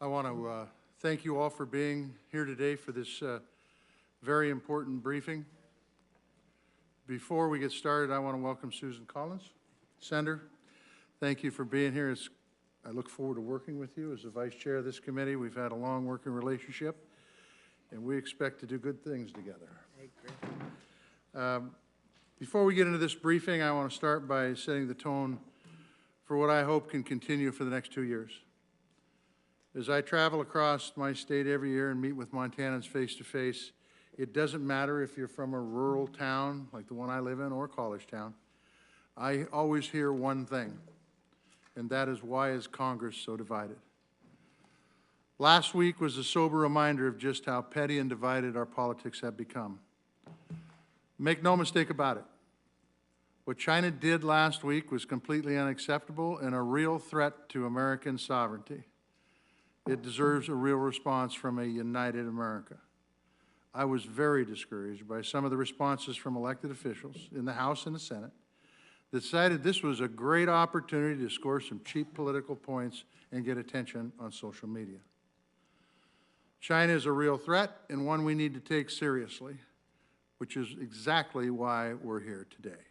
I want to thank you all for being here today for this very important briefing. Before we get started, I want to welcome Susan Collins. Senator, thank you for being here. I look forward to working with you as the Vice Chair of this committee. We've had a long working relationship, and we expect to do good things together. I agree. Before we get into this briefing, I want to start by setting the tone for what I hope can continue for the next 2 years. As I travel across my state every year and meet with Montanans face-to-face, it doesn't matter if you're from a rural town like the one I live in or a college town, I always hear one thing, and that is, why is Congress so divided? Last week was a sober reminder of just how petty and divided our politics have become. Make no mistake about it. What China did last week was completely unacceptable and a real threat to American sovereignty. It deserves a real response from a united America. I was very discouraged by some of the responses from elected officials in the House and the Senate that decided this was a great opportunity to score some cheap political points and get attention on social media. China is a real threat and one we need to take seriously, which is exactly why we're here today.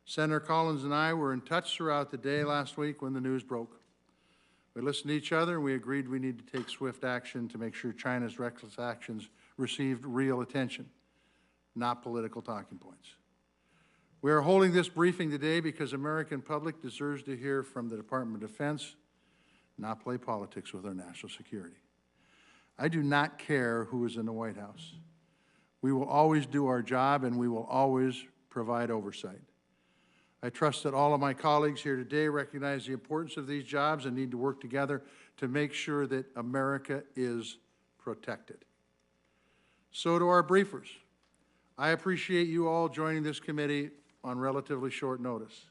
Senator Collins and I were in touch throughout the day last week when the news broke. We listened to each other and we agreed we need to take swift action to make sure China's reckless actions received real attention, not political talking points. We are holding this briefing today because the American public deserves to hear from the Department of Defense, not play politics with our national security. I do not care who is in the White House. We will always do our job and we will always provide oversight. I trust that all of my colleagues here today recognize the importance of these jobs and need to work together to make sure that America is protected. So to our briefers, I appreciate you all joining this committee on relatively short notice.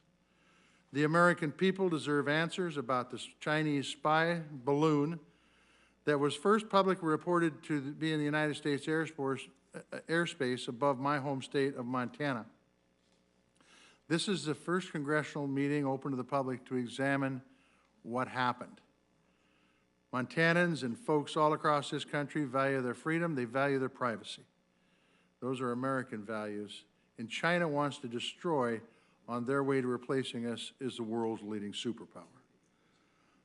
The American people deserve answers about this Chinese spy balloon that was first publicly reported to be in the United States airspace above my home state of Montana. This is the first congressional meeting open to the public to examine what happened. Montanans and folks all across this country value their freedom, they value their privacy. Those are American values, and China wants to destroy on their way to replacing us as the world's leading superpower.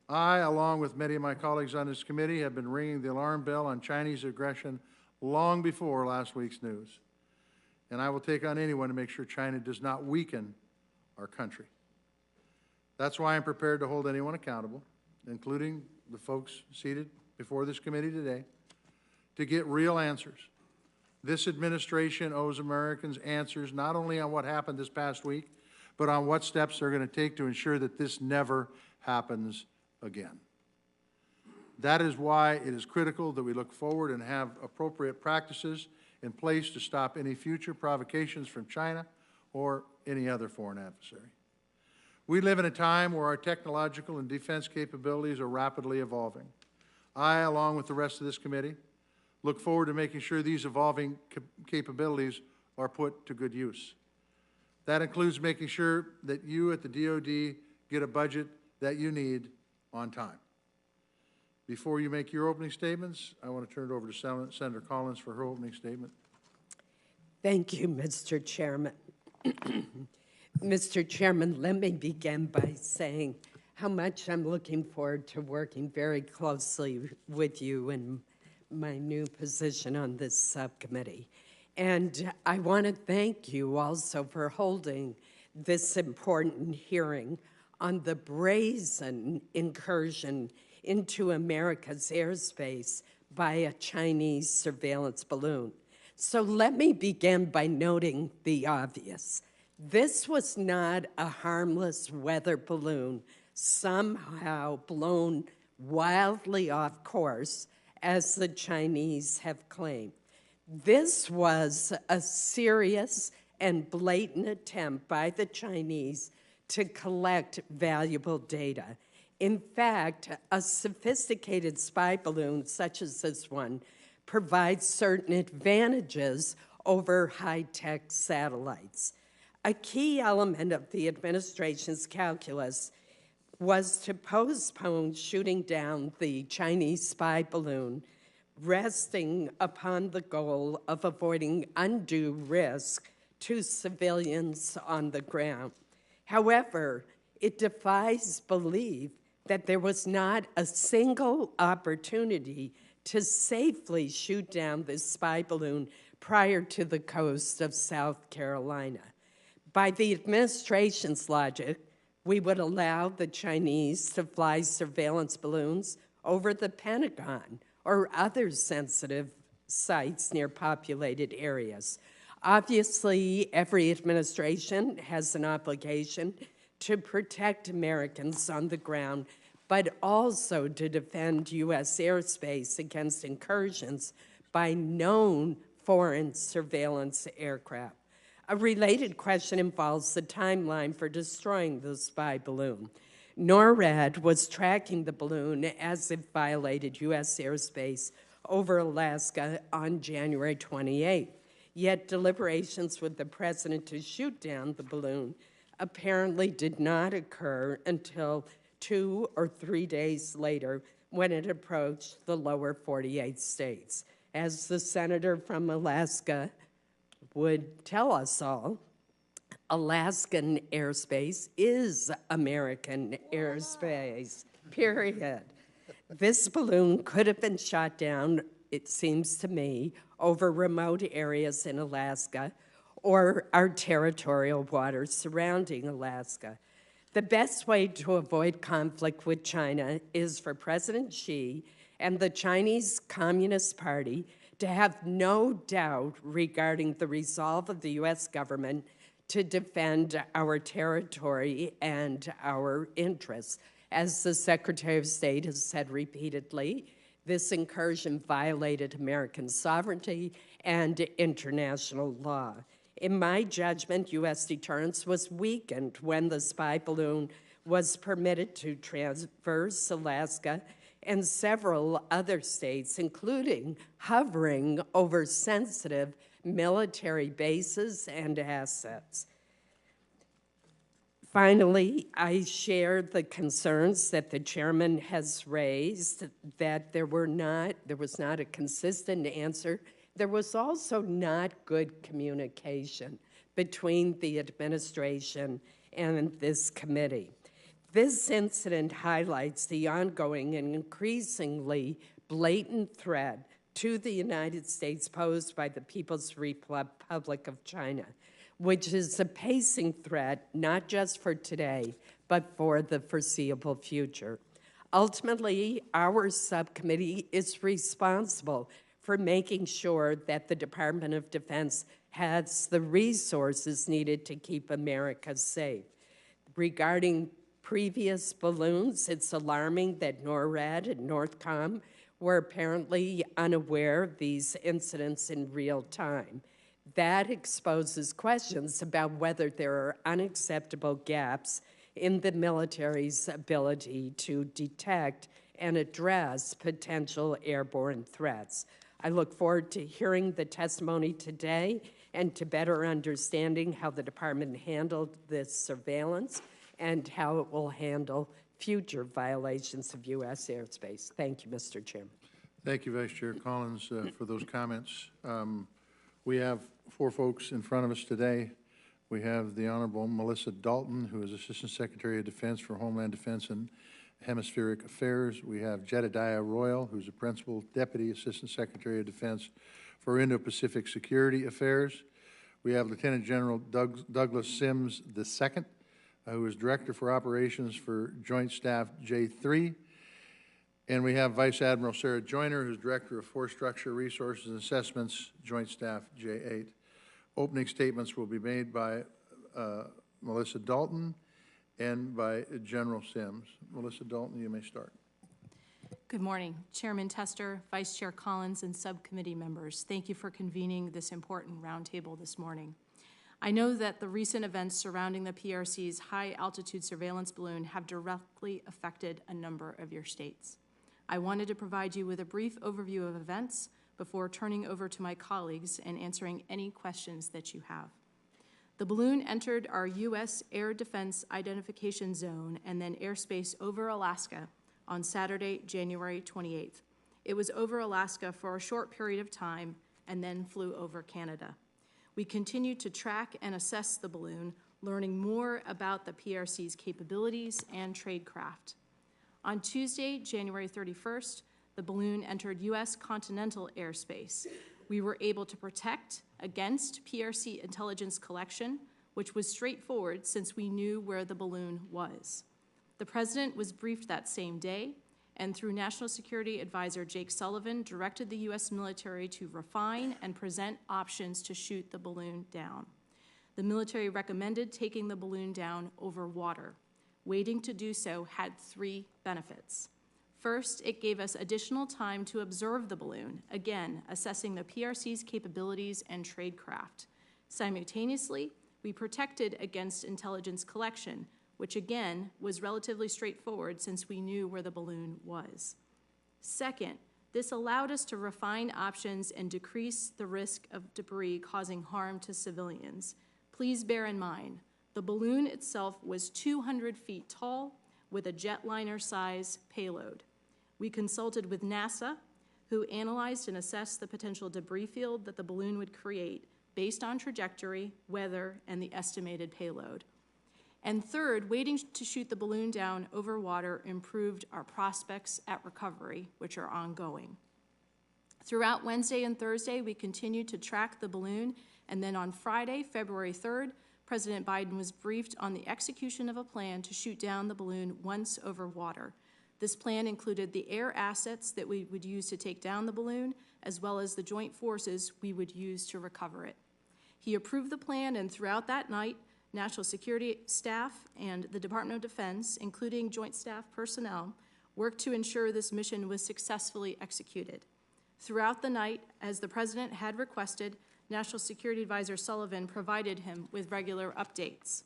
I, along with many of my colleagues on this committee, have been ringing the alarm bell on Chinese aggression long before last week's news. And I will take on anyone to make sure China does not weaken our country. That's why I'm prepared to hold anyone accountable, including the folks seated before this committee today, to get real answers. This administration owes Americans answers not only on what happened this past week, but on what steps they're going to take to ensure that this never happens again. That is why it is critical that we look forward and have appropriate practices in place to stop any future provocations from China or any other foreign adversary. We live in a time where our technological and defense capabilities are rapidly evolving. I, along with the rest of this committee, look forward to making sure these evolving capabilities are put to good use. That includes making sure that you at the DoD get a budget that you need on time. Before you make your opening statements, I want to turn it over to Senator Collins for her opening statement. Thank you, Mr. Chairman. Mr. Chairman, let me begin by saying how much I'm looking forward to working very closely with you in my new position on this subcommittee. And I want to thank you also for holding this important hearing on the brazen incursion into America's airspace by a Chinese surveillance balloon. So let me begin by noting the obvious. This was not a harmless weather balloon somehow blown wildly off course, as the Chinese have claimed. This was a serious and blatant attempt by the Chinese to collect valuable data. In fact, a sophisticated spy balloon such as this one provides certain advantages over high-tech satellites. A key element of the administration's calculus was to postpone shooting down the Chinese spy balloon, resting upon the goal of avoiding undue risk to civilians on the ground. However, it defies belief that there was not a single opportunity to safely shoot down this spy balloon prior to the coast of South Carolina. By the administration's logic, we would allow the Chinese to fly surveillance balloons over the Pentagon or other sensitive sites near populated areas. Obviously, every administration has an obligation to protect Americans on the ground, but also to defend U.S. airspace against incursions by known foreign surveillance aircraft. A related question involves the timeline for destroying the spy balloon. NORAD was tracking the balloon as it violated U.S. airspace over Alaska on January 28th. Yet deliberations with the president to shoot down the balloon apparently did not occur until 2 or 3 days later when it approached the lower 48 states. As the senator from Alaska would tell us all, Alaskan airspace is American airspace, period. This balloon could have been shot down, it seems to me, over remote areas in Alaska or our territorial waters surrounding Alaska. The best way to avoid conflict with China is for President Xi and the Chinese Communist Party to have no doubt regarding the resolve of the U.S. government to defend our territory and our interests. As the Secretary of State has said repeatedly, this incursion violated American sovereignty and international law. In my judgment, U.S. deterrence was weakened when the spy balloon was permitted to traverse Alaska and several other states, including hovering over sensitive military bases and assets. Finally, I share the concerns that the chairman has raised, that there was not a consistent answer. There was also not good communication between the administration and this committee. This incident highlights the ongoing and increasingly blatant threat to the United States posed by the People's Republic of China, which is a pacing threat not just for today, but for the foreseeable future. Ultimately, our subcommittee is responsible for making sure that the Department of Defense has the resources needed to keep America safe. Regarding previous balloons, it's alarming that NORAD and NORTHCOM were apparently unaware of these incidents in real time. That exposes questions about whether there are unacceptable gaps in the military's ability to detect and address potential airborne threats. I look forward to hearing the testimony today and to better understanding how the department handled this surveillance and how it will handle future violations of U.S. airspace. Thank you, Mr. Chairman. Thank you, Vice Chair Collins, for those comments. We have 4 folks in front of us today. We have the Honorable Melissa Dalton, who is Assistant Secretary of Defense for Homeland Defense and Hemispheric Affairs. We have Jedediah Royal, who's a Principal Deputy Assistant Secretary of Defense for Indo-Pacific Security Affairs. We have Lieutenant General Douglas Sims II, who is Director for Operations for Joint Staff J3. And we have Vice Admiral Sarah Joyner, who's Director of Force Structure, Resources, and Assessments, Joint Staff J8. Opening statements will be made by Melissa Dalton and by General Sims. Melissa Dalton, you may start. Good morning, Chairman Tester, Vice Chair Collins, and subcommittee members. Thank you for convening this important roundtable this morning. I know that the recent events surrounding the PRC's high-altitude surveillance balloon have directly affected a number of your states. I wanted to provide you with a brief overview of events before turning over to my colleagues and answering any questions that you have. The balloon entered our U.S. Air Defense Identification Zone and then airspace over Alaska on Saturday, January 28th. It was over Alaska for a short period of time and then flew over Canada. We continued to track and assess the balloon, learning more about the PRC's capabilities and tradecraft. On Tuesday, January 31st, the balloon entered U.S. continental airspace. We were able to protect against PRC intelligence collection, which was straightforward since we knew where the balloon was. The President was briefed that same day, and through National Security Advisor Jake Sullivan, directed the U.S. military to refine and present options to shoot the balloon down. The military recommended taking the balloon down over water. Waiting to do so had 3 benefits. First, it gave us additional time to observe the balloon, again, assessing the PRC's capabilities and tradecraft. Simultaneously, we protected against intelligence collection, which again was relatively straightforward since we knew where the balloon was. Second, this allowed us to refine options and decrease the risk of debris causing harm to civilians. Please bear in mind, the balloon itself was 200 feet tall with a jetliner-size payload. We consulted with NASA, who analyzed and assessed the potential debris field that the balloon would create based on trajectory, weather, and the estimated payload. And third, waiting to shoot the balloon down over water improved our prospects at recovery, which are ongoing. Throughout Wednesday and Thursday, we continued to track the balloon, and then on Friday, February 3rd, President Biden was briefed on the execution of a plan to shoot down the balloon once over water. This plan included the air assets that we would use to take down the balloon, as well as the joint forces we would use to recover it. He approved the plan, and throughout that night, National Security staff and the Department of Defense, including Joint Staff personnel, worked to ensure this mission was successfully executed. Throughout the night, as the President had requested, National Security Advisor Sullivan provided him with regular updates.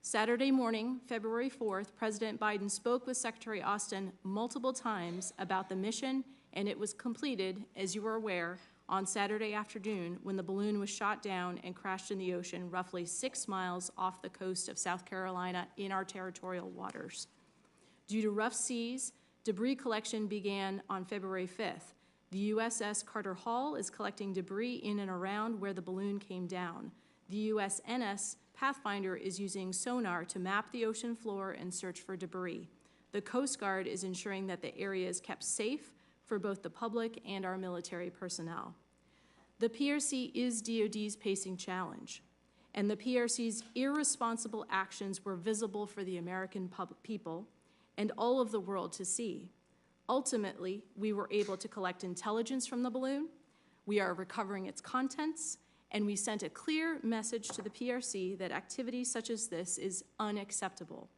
Saturday morning, February 4th, President Biden spoke with Secretary Austin multiple times about the mission, and it was completed, as you are aware, on Saturday afternoon when the balloon was shot down and crashed in the ocean roughly 6 miles off the coast of South Carolina in our territorial waters. Due to rough seas, debris collection began on February 5th. The USS Carter Hall is collecting debris in and around where the balloon came down. The USNS Pathfinder is using sonar to map the ocean floor and search for debris. The Coast Guard is ensuring that the area is kept safe for both the public and our military personnel. The PRC is DoD's pacing challenge, and the PRC's irresponsible actions were visible for the American people and all of the world to see. Ultimately, we were able to collect intelligence from the balloon, we are recovering its contents, and we sent a clear message to the PRC that activity such as this is unacceptable.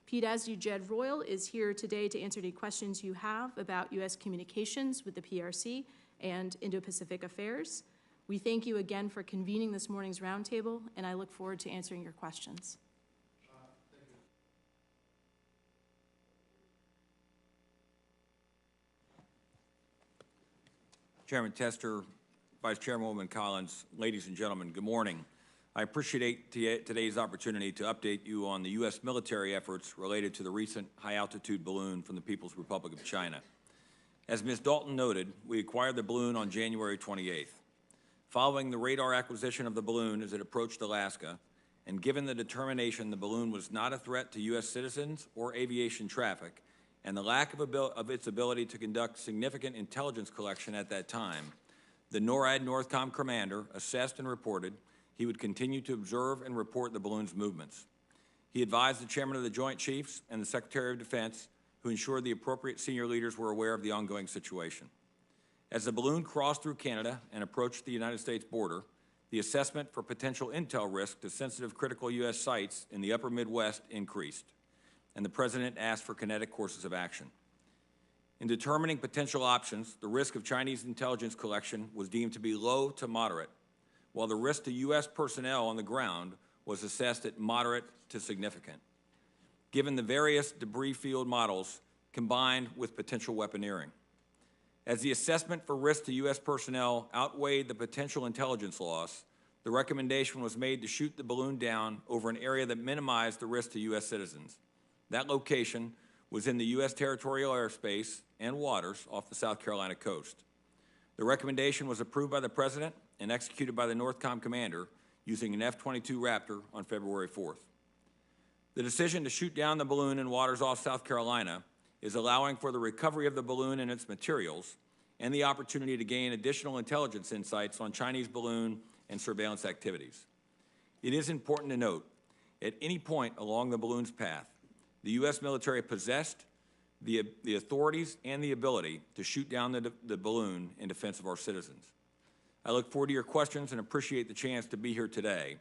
Pete Asdew Jed Royal is here today to answer any questions you have about U.S. communications with the PRC and Indo-Pacific affairs. We thank you again for convening this morning's roundtable, and I look forward to answering your questions. Chairman Tester, Vice Chairwoman Collins, ladies and gentlemen, good morning. I appreciate today's opportunity to update you on the U.S. military efforts related to the recent high-altitude balloon from the People's Republic of China. As Ms. Dalton noted, we acquired the balloon on January 28th. Following the radar acquisition of the balloon as it approached Alaska, and given the determination the balloon was not a threat to U.S. citizens or aviation traffic, and the lack of its ability to conduct significant intelligence collection at that time, the NORAD Northcom commander assessed and reported he would continue to observe and report the balloon's movements. He advised the chairman of the Joint Chiefs and the Secretary of Defense, who ensured the appropriate senior leaders were aware of the ongoing situation. As the balloon crossed through Canada and approached the United States border, the assessment for potential intel risk to sensitive critical U.S. sites in the upper Midwest increased, and the President asked for kinetic courses of action. In determining potential options, the risk of Chinese intelligence collection was deemed to be low to moderate, while the risk to U.S. personnel on the ground was assessed at moderate to significant, given the various debris field models combined with potential weaponeering. As the assessment for risk to U.S. personnel outweighed the potential intelligence loss, the recommendation was made to shoot the balloon down over an area that minimized the risk to U.S. citizens. That location was in the U.S. territorial airspace and waters off the South Carolina coast. The recommendation was approved by the President and executed by the NORTHCOM commander using an F-22 Raptor on February 4th. The decision to shoot down the balloon in waters off South Carolina is allowing for the recovery of the balloon and its materials and the opportunity to gain additional intelligence insights on Chinese balloon and surveillance activities. It is important to note, at any point along the balloon's path, the U.S. military possessed the authorities and the ability to shoot down the balloon in defense of our citizens. I look forward to your questions and appreciate the chance to be here today.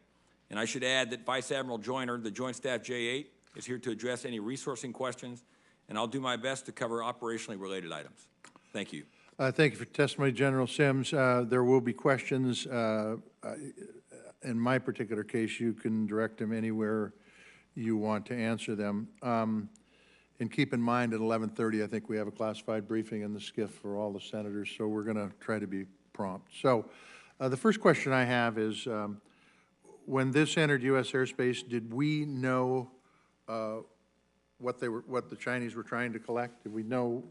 And I should add that Vice Admiral Joyner, the Joint Staff J8, is here to address any resourcing questions, and I'll do my best to cover operationally related items. Thank you. Thank you for testimony, General Sims. There will be questions. In my particular case, you can direct them anywhere you want to answer them. And keep in mind, at 11:30, I think we have a classified briefing in the SCIF for all the senators, so we're going to try to be prompt. So the first question I have is, when this entered U.S. airspace, did we know what the Chinese were trying to collect? Do we know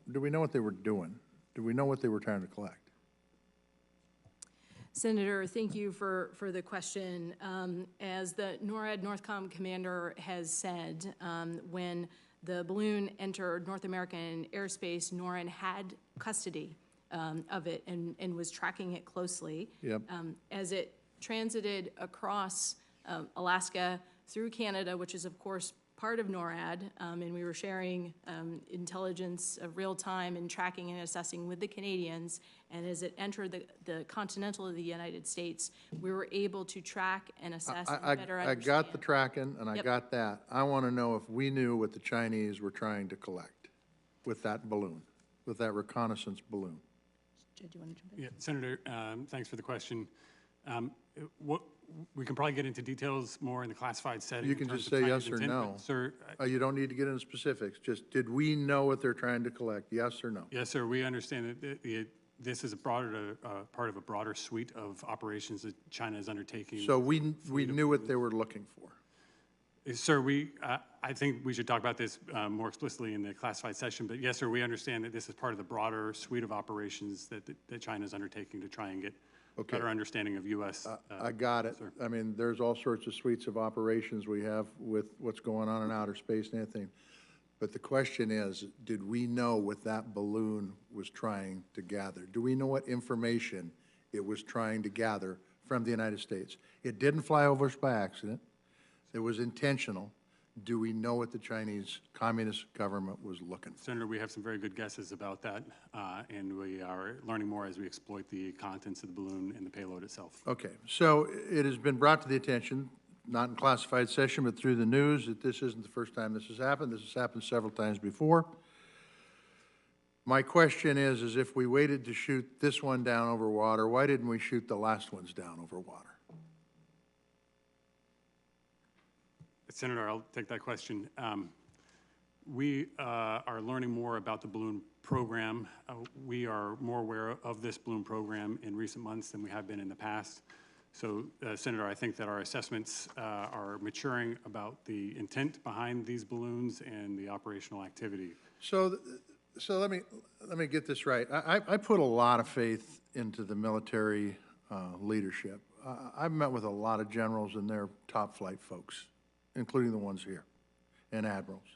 what they were doing? Do we know what they were trying to collect? Senator, thank you for the question. As the NORAD NORTHCOM commander has said, when the balloon entered North American airspace, NORAD had custody of it and was tracking it closely. Yep. As it transited across Alaska through Canada, which is, of course, part of NORAD, and we were sharing intelligence of real time and tracking and assessing with the Canadians. And as it entered the continental of the United States, we were able to track and assess and better understand. I got the tracking, and I Yep. got that. I want to know if we knew what the Chinese were trying to collect with that balloon, with that reconnaissance balloon. Jed, do you want to jump in? Yeah, Senator, thanks for the question. We can probably get into details more in the classified setting. You can just say yes or no. Sir, You don't need to get into specifics. Just, did we know what they're trying to collect? Yes or no? yes, sir, we understand that this is a part of a broader suite of operations that China is undertaking. So we knew what they were looking for. Sir, I think we should talk about this more explicitly in the classified session, but yes, sir, we understand that this is part of the broader suite of operations that China is undertaking to try and get Okay. better understanding of U.S. I got it. Sir. I mean, there's all sorts of suites of operations we have with what's going on in outer space and everything. But the question is, did we know what that balloon was trying to gather? Do we know what information it was trying to gather from the United States? It didn't fly over us by accident. It was intentional. Do we know what the Chinese Communist government was looking for? Senator, we have some very good guesses about that, and we are learning more as we exploit the contents of the balloon and the payload itself. Okay, so it has been brought to the attention, not in classified session, but through the news, that this isn't the first time this has happened. This has happened several times before. My question is if we waited to shoot this one down over water, why didn't we shoot the last ones down over water? Senator, I'll take that question. We are learning more about the balloon program. We are more aware of this balloon program in recent months than we have been in the past. So, Senator, I think that our assessments are maturing about the intent behind these balloons and the operational activity. So let me get this right. I put a lot of faith into the military leadership. I've met with a lot of generals and their top flight folks, including the ones here, and admirals.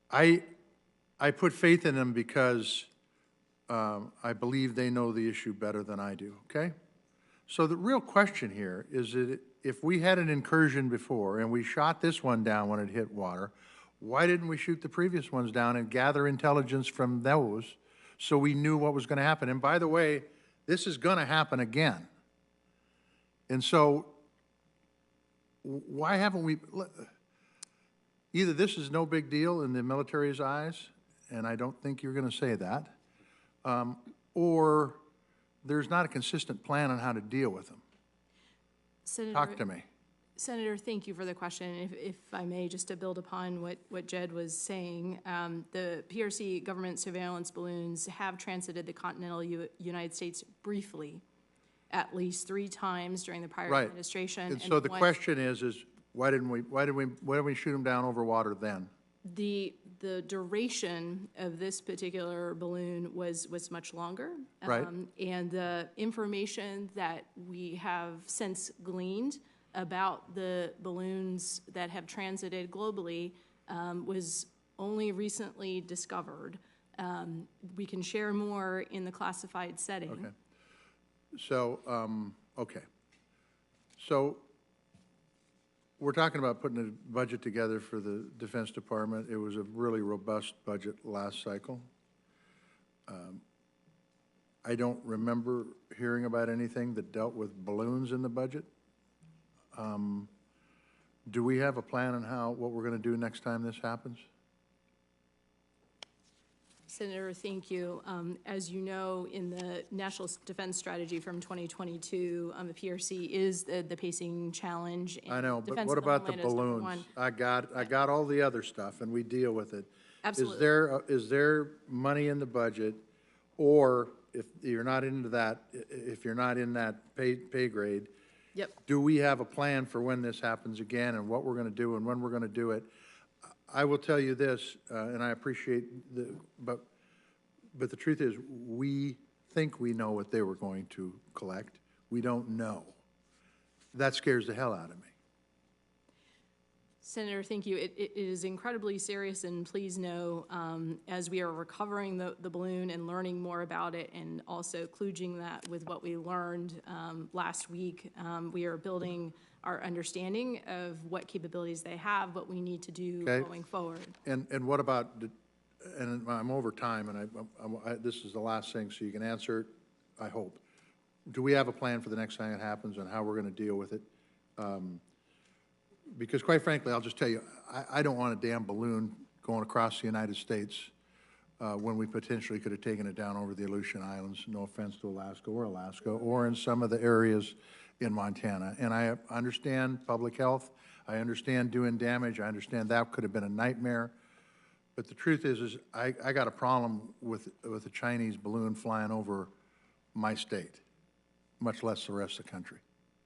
I put faith in them because I believe they know the issue better than I do, okay? So the real question here is that if we had an incursion before and we shot this one down when it hit water, why didn't we shoot the previous ones down and gather intelligence from those so we knew what was going to happen? And by the way, this is going to happen again. And so why haven't we, either this is no big deal in the military's eyes, and I don't think you're going to say that, or there's not a consistent plan on how to deal with them. Senator, Talk to me. Senator, thank you for the question. If I may, just to build upon what Jed was saying, the PRC government surveillance balloons have transited the continental United States briefly. at least 3 times during the prior Right. administration. And so the one- question is why didn't we shoot them down over water then? The duration of this particular balloon was much longer. Right. And the information that we have since gleaned about the balloons that have transited globally was only recently discovered. We can share more in the classified setting. Okay. So, okay. So we're talking about putting a budget together for the Defense Department. It was a really robust budget last cycle. I don't remember hearing about anything that dealt with balloons in the budget. Do we have a plan on what we're going to do next time this happens? Senator, thank you. As you know, in the National Defense Strategy from 2022, the PRC is the pacing challenge. I know, but Defense what of about the Homeland is number balloons? one. I got all the other stuff, and we deal with it. Absolutely. Is there money in the budget, or if you're not into that, if you're not in that pay grade, Yep. do we have a plan for when this happens again and what we're going to do and when we're going to do it? I will tell you this, and I appreciate but the truth is, we think we know what they were going to collect. We don't know. That scares the hell out of me. Senator, thank you. It is incredibly serious, and please know, as we are recovering the balloon and learning more about it, and also kludging that with what we learned last week, we are building our understanding of what capabilities they have, what we need to do going forward. And what about, and I'm over time, and this is the last thing, so you can answer it, I hope. Do we have a plan for the next time it happens and how we're going to deal with it? Because quite frankly, I'll just tell you, I don't want a damn balloon going across the United States when we potentially could have taken it down over the Aleutian Islands, no offense to Alaska, or in some of the areas in Montana. And I understand public health, I understand doing damage, I understand that could have been a nightmare. But the truth is I got a problem with a Chinese balloon flying over my state, much less the rest of the country.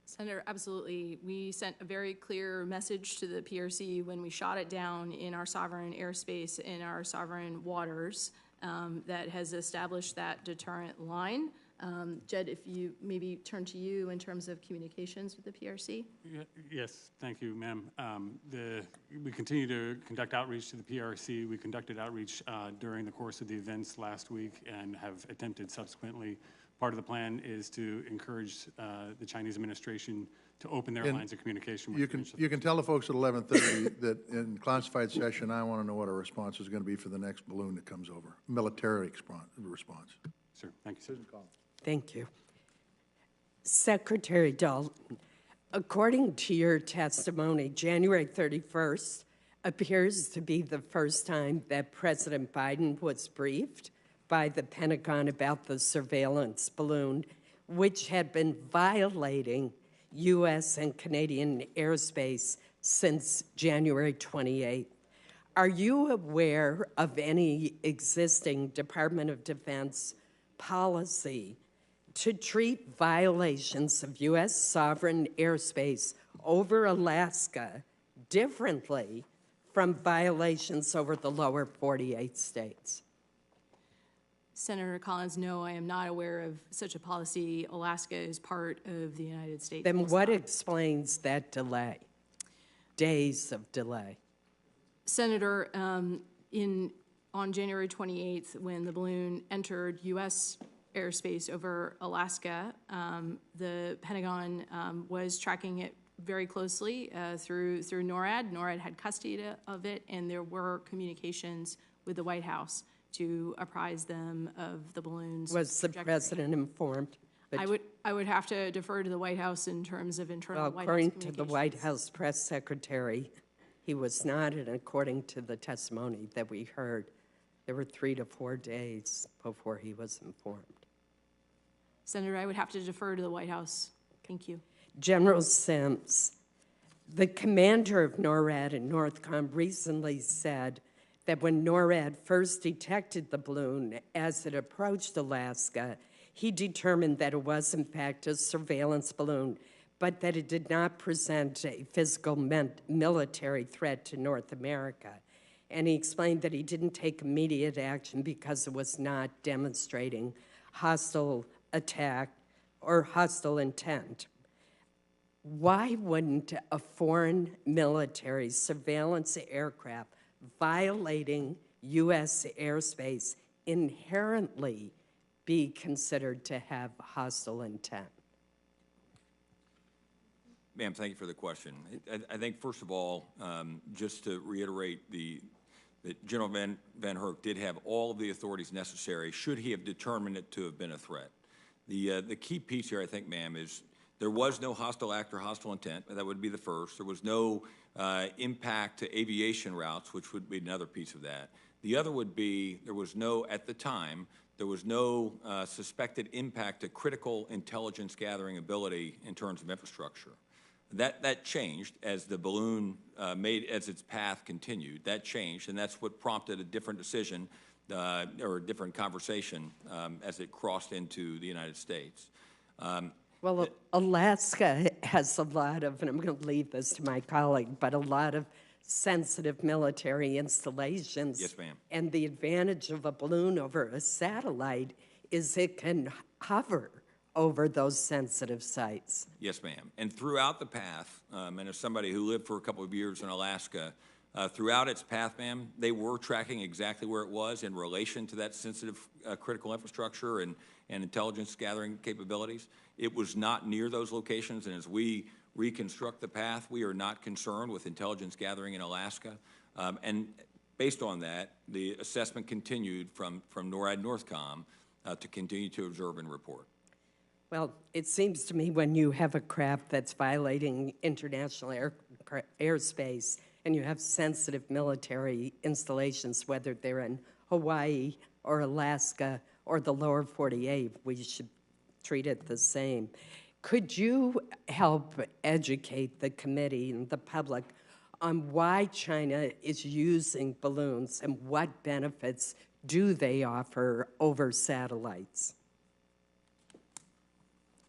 Senator, absolutely. We sent a very clear message to the PRC when we shot it down in our sovereign airspace, in our sovereign waters, that has established that deterrent line. Jed, if you maybe turn to you in terms of communications with the PRC. Yes, thank you, ma'am. We continue to conduct outreach to the PRC. We conducted outreach during the course of the events last week and have attempted subsequently. Part of the plan is to encourage the Chinese administration to open their lines of communication. You can tell the folks at 11:30 that in classified session, I want to know what our response is going to be for the next balloon that comes over, military response. Sir, thank you, sir. Susan Collins. Thank you. Secretary Dalton, according to your testimony, January 31st appears to be the first time that President Biden was briefed by the Pentagon about the surveillance balloon, which had been violating U.S. and Canadian airspace since January 28th. Are you aware of any existing Department of Defense policy to treat violations of U.S. sovereign airspace over Alaska differently from violations over the lower 48 states? Senator Collins, no, I am not aware of such a policy. Alaska is part of the United States. Then what explains that delay, days of delay? Senator, on January 28th, when the balloon entered U.S. airspace over Alaska, the Pentagon was tracking it very closely through NORAD. NORAD had custody of it, and there were communications with the White House to apprise them of the balloon's Was the trajectory. president informed? I would have to defer to the White House in terms of internal White House According communications. to the White House press secretary, he was not, and according to the testimony that we heard, there were 3 to 4 days before he was informed. Senator, I would have to defer to the White House. Thank you. General Sims, the commander of NORAD and NORTHCOM recently said that when NORAD first detected the balloon as it approached Alaska, he determined that it was, in fact, a surveillance balloon, but that it did not present a physical military threat to North America. And he explained that he didn't take immediate action because it was not demonstrating hostile attack or hostile intent. Why wouldn't a foreign military surveillance aircraft violating U.S. airspace inherently be considered to have hostile intent? Ma'am, thank you for the question. I think, first of all, just to reiterate that General Van Herk did have all of the authorities necessary should he have determined it to have been a threat. The key piece here, I think, ma'am, is there was no hostile act or hostile intent. That would be the first. There was no impact to aviation routes, which would be another piece of that. The other would be there was no, at the time, there was no suspected impact to critical intelligence gathering ability in terms of infrastructure. That changed as the balloon as its path continued. That changed, and that's what prompted a different decision or a different conversation as it crossed into the United States. Well, Alaska has a lot of, and I'm going to leave this to my colleague, but a lot of sensitive military installations. Yes, ma'am. And the advantage of a balloon over a satellite is it can hover over those sensitive sites. Yes, ma'am. And throughout the path, and as somebody who lived for a couple of years in Alaska, throughout its path, ma'am, they were tracking exactly where it was in relation to that sensitive critical infrastructure and intelligence gathering capabilities. It was not near those locations, and as we reconstruct the path, we are not concerned with intelligence gathering in Alaska. And based on that, the assessment continued from NORAD Northcom to continue to observe and report. Well, it seems to me when you have a craft that's violating international airspace and you have sensitive military installations, whether they're in Hawaii or Alaska or the lower 48, we should treat it the same. Could you help educate the committee and the public on why China is using balloons and what benefits do they offer over satellites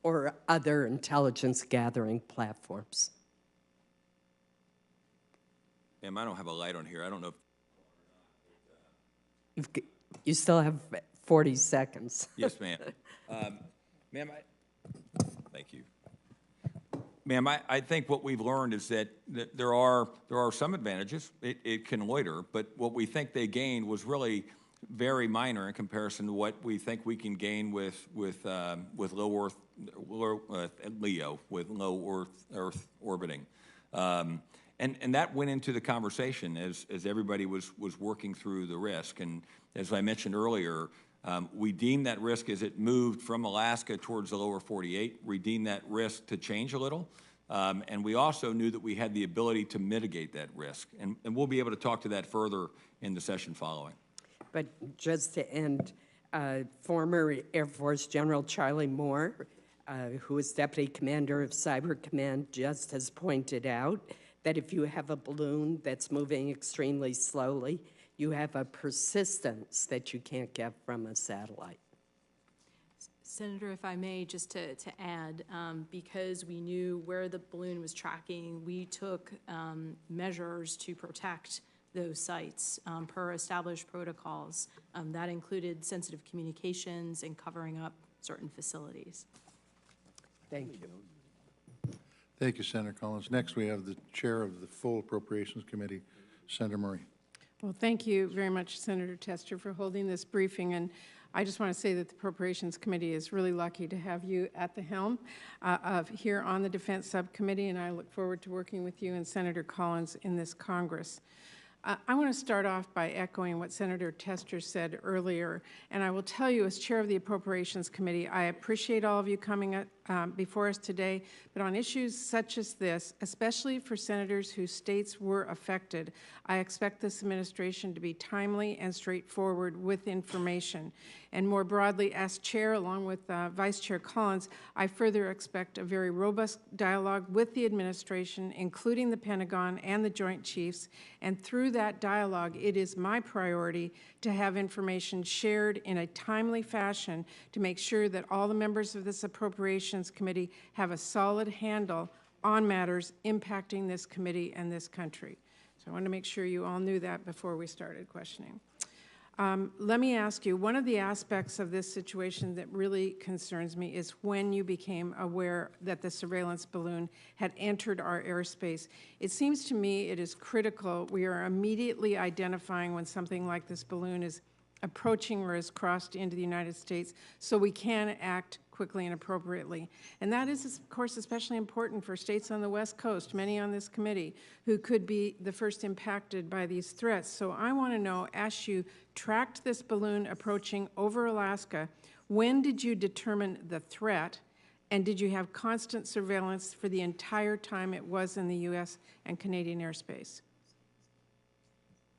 or other intelligence gathering platforms? Ma'am, I don't have a light on here. I don't know if You still have 40 seconds. Yes, ma'am. Ma'am, thank you. Ma'am, I think what we've learned is that there are some advantages. It can loiter, but what we think they gained was really very minor in comparison to what we think we can gain with low Earth LEO, with low Earth orbiting. And that went into the conversation as everybody was working through the risk. And as I mentioned earlier, we deemed that risk as it moved from Alaska towards the lower 48. We deemed that risk to change a little. And we also knew that we had the ability to mitigate that risk. And we'll be able to talk to that further in the session following. But just to end, former Air Force General Charlie Moore, who is Deputy Commander of Cyber Command, just has pointed out that if you have a balloon that's moving extremely slowly, you have a persistence that you can't get from a satellite. Senator, if I may, just to add, because we knew where the balloon was tracking, we took measures to protect those sites per established protocols. That included sensitive communications and covering up certain facilities. Thank you. Thank you, Senator Collins. Next, we have the Chair of the full Appropriations Committee, Senator Murray. Well, thank you very much, Senator Tester, for holding this briefing. And I just want to say that the Appropriations Committee is really lucky to have you at the helm here on the Defense Subcommittee, and I look forward to working with you and Senator Collins in this Congress. I want to start off by echoing what Senator Tester said earlier, and I will tell you, as chair of the Appropriations Committee, I appreciate all of you coming before us today, but on issues such as this, especially for senators whose states were affected, I expect this administration to be timely and straightforward with information. And more broadly, as chair, along with Vice Chair Collins, I further expect a very robust dialogue with the administration, including the Pentagon and the Joint Chiefs. And through that dialogue, it is my priority to have information shared in a timely fashion to make sure that all the members of this Appropriations Committee have a solid handle on matters impacting this committee and this country. So I wanted to make sure you all knew that before we started questioning. Let me ask you, one of the aspects of this situation that really concerns me is when you became aware that the surveillance balloon had entered our airspace. It seems to me it is critical we are immediately identifying when something like this balloon is approaching or has crossed into the United States so we can act quickly and appropriately. And that is, of course, especially important for states on the West Coast, many on this committee, who could be the first impacted by these threats. So I want to know, as you tracked this balloon approaching over Alaska, when did you determine the threat, and did you have constant surveillance for the entire time it was in the U.S. and Canadian airspace?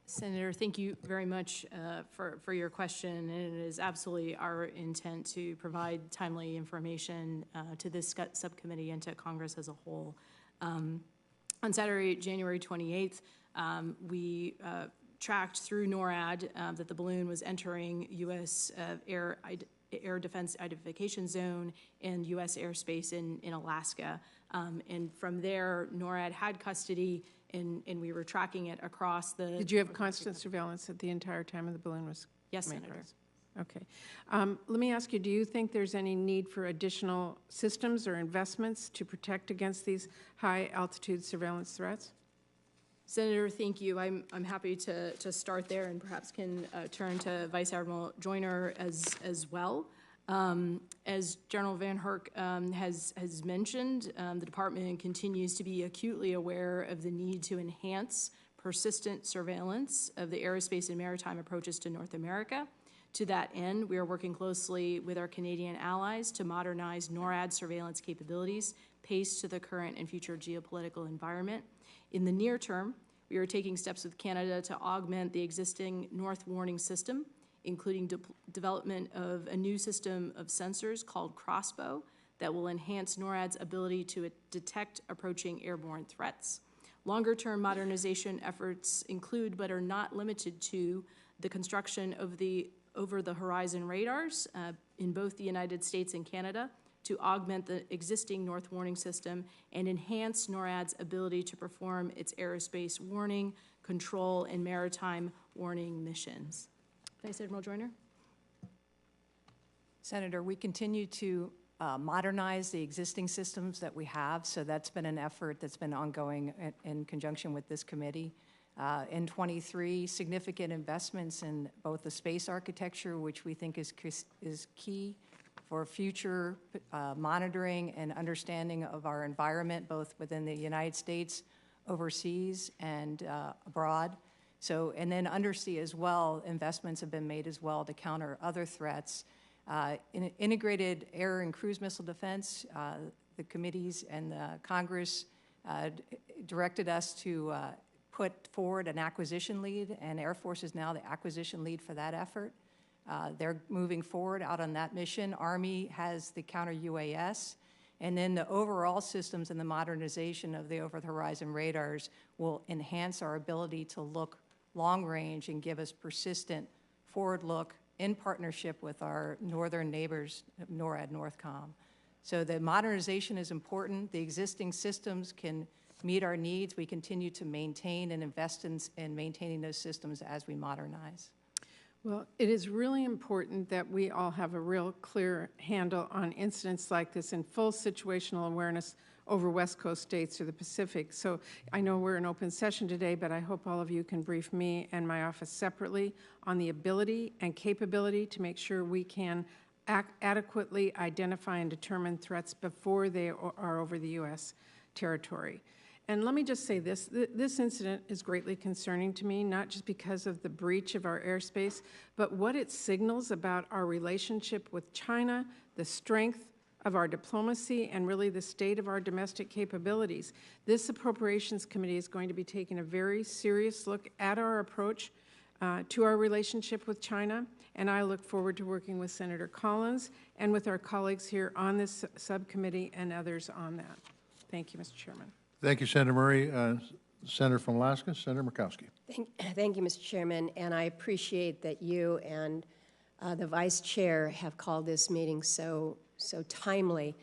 Senator, thank you very much for your question, and it is absolutely our intent to provide timely information to this subcommittee and to Congress as a whole. On Saturday, January 28th, we tracked through NORAD that the balloon was entering U.S. Air Defense Identification Zone and U.S. airspace in Alaska. And from there, NORAD had custody, and we were tracking it across the... Did you have constant surveillance at the entire time of the balloon was Yes, made Senator. across? Okay. Let me ask you, do you think there's any need for additional systems or investments to protect against these high-altitude surveillance threats? Senator, thank you. I'm happy to start there and perhaps can turn to Vice Admiral Joyner as well. As General Van Herk has mentioned, the Department continues to be acutely aware of the need to enhance persistent surveillance of the aerospace and maritime approaches to North America. To that end, we are working closely with our Canadian allies to modernize NORAD surveillance capabilities paced to the current and future geopolitical environment. In the near term, we are taking steps with Canada to augment the existing North Warning System, including development of a new system of sensors called Crossbow that will enhance NORAD's ability to detect approaching airborne threats. Longer-term modernization efforts include, but are not limited to, the construction of the over-the-horizon radars in both the United States and Canada to augment the existing North Warning System and enhance NORAD's ability to perform its aerospace warning, control, and maritime warning missions. Vice Admiral Joyner? Senator, we continue to modernize the existing systems that we have, so that's been an effort that's been ongoing in conjunction with this committee. In 23, significant investments in both the space architecture, which we think is key for future monitoring and understanding of our environment, both within the United States, overseas, and abroad. So, and then undersea as well, investments have been made as well to counter other threats. In integrated air and cruise missile defense, the committees and the Congress directed us to put forward an acquisition lead, and Air Force is now the acquisition lead for that effort. They're moving forward out on that mission. Army has the counter-UAS, and then the overall systems and the modernization of the over-the-horizon radars will enhance our ability to look long range and give us persistent forward look in partnership with our northern neighbors, NORAD, NORTHCOM. So the modernization is important. The existing systems can meet our needs. We continue to maintain and invest in maintaining those systems as we modernize. Well, it is really important that we all have a real clear handle on incidents like this and full situational awareness over West Coast states or the Pacific. So I know we're in open session today, but I hope all of you can brief me and my office separately on the ability and capability to make sure we can adequately identify and determine threats before they are over the U.S. territory. And let me just say this, this incident is greatly concerning to me, not just because of the breach of our airspace, but what it signals about our relationship with China, the strength of our diplomacy and really the state of our domestic capabilities. This Appropriations Committee is going to be taking a very serious look at our approach to our relationship with China, and I look forward to working with Senator Collins and with our colleagues here on this subcommittee and others on that. Thank you, Mr. Chairman. Thank you, Senator Murray. Senator from Alaska, Senator Murkowski. Thank you, Mr. Chairman, and I appreciate that you and the Vice Chair have called this meeting so timely.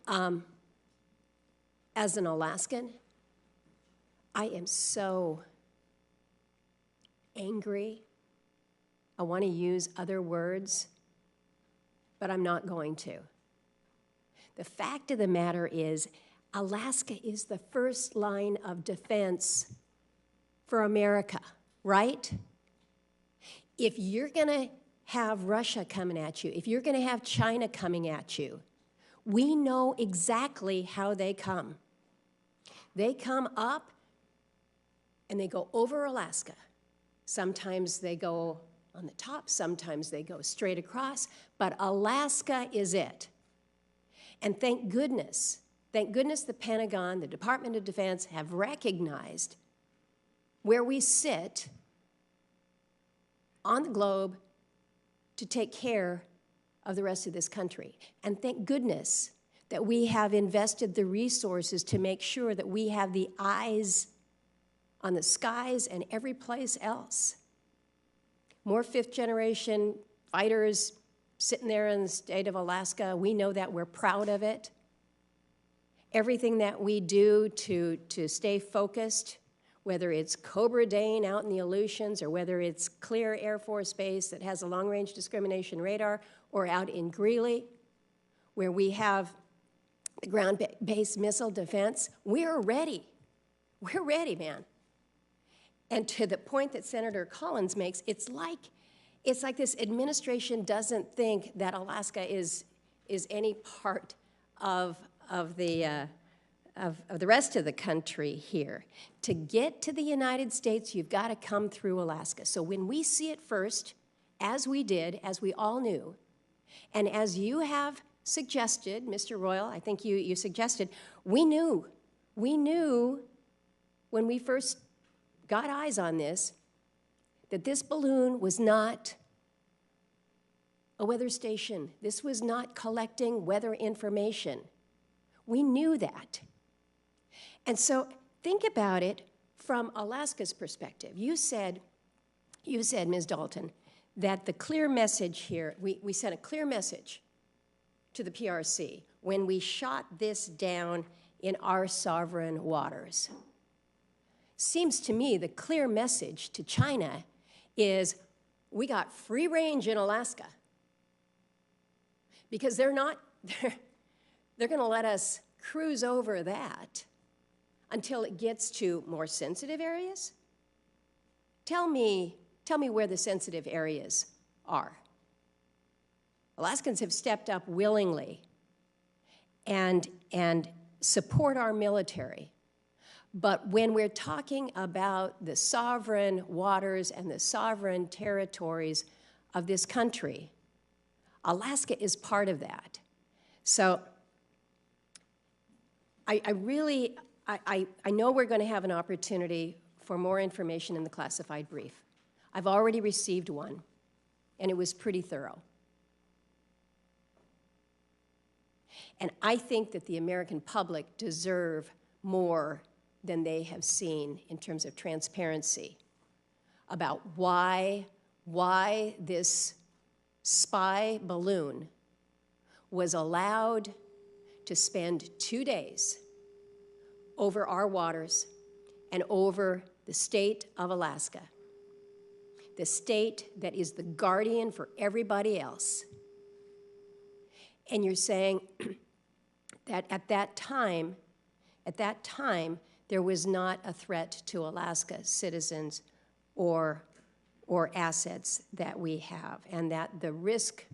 As an Alaskan, I am so angry. I want to use other words, but I'm not going to. The fact of the matter is, Alaska is the first line of defense for America, right? If you're going to have Russia coming at you, if you're going to have China coming at you, we know exactly how they come. They come up and they go over Alaska. Sometimes they go on the top, sometimes they go straight across, but Alaska is it. And thank goodness the Pentagon, the Department of Defense have recognized where we sit on the globe to take care of the rest of this country. And thank goodness that we have invested the resources to make sure that we have the eyes on the skies and every place else. More fifth-generation fighters sitting there in the state of Alaska. We know that. We're proud of it. Everything that we do to stay focused, whether it's Cobra Dane out in the Aleutians or whether it's Clear Air Force Base that has a long-range discrimination radar, or out in Greeley, where we have the ground-based missile defense, we're ready. We're ready, man. And to the point that Senator Collins makes, it's like this administration doesn't think that Alaska is any part of the rest of the country here. To get to the United States, you've got to come through Alaska. So when we see it first, as we did, as we all knew, and as you have suggested, Mr. Royal, I think you suggested, we knew when we first got eyes on this that this balloon was not a weather station. This was not collecting weather information. We knew that. And so think about it from Alaska's perspective. You said, Ms. Dalton, that the clear message here, we sent a clear message to the PRC when we shot this down in our sovereign waters. Seems to me the clear message to China is we got free range in Alaska, because they're going to let us cruise over that until it gets to more sensitive areas. Tell me where the sensitive areas are. Alaskans have stepped up willingly and support our military. But when we're talking about the sovereign waters and the sovereign territories of this country, Alaska is part of that. So I know we're going to have an opportunity for more information in the classified brief. I've already received one, and it was pretty thorough. And I think that the American public deserve more than they have seen in terms of transparency about why this spy balloon was allowed to spend 2 days over our waters and over the state of Alaska, the state that is the guardian for everybody else. And you're saying that at that time, there was not a threat to Alaska citizens or assets that we have, and that the risk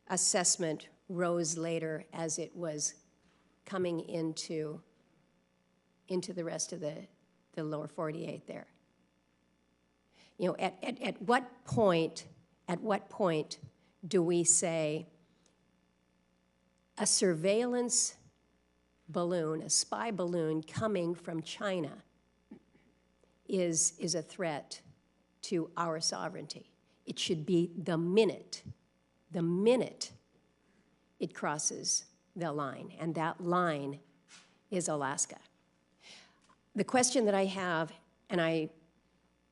assessment rose later as it was coming into the rest of the lower 48 there. You know, at what point do we say, a surveillance balloon, a spy balloon coming from China is a threat to our sovereignty. It should be the minute it crosses the line, and that line is Alaska. The question that I have, and I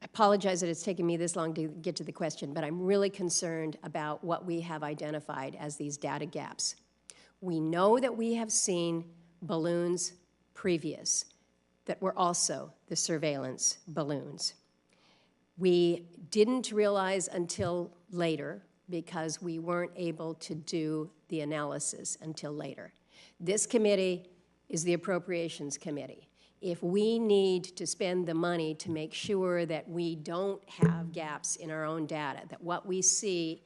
apologize that it's taken me this long to get to the question, but I'm really concerned about what we have identified as these data gaps. We know that we have seen balloons previous that were also the surveillance balloons. We didn't realize until later because we weren't able to do the analysis until later. This committee is the Appropriations Committee. If we need to spend the money to make sure that we don't have gaps in our own data, that what we see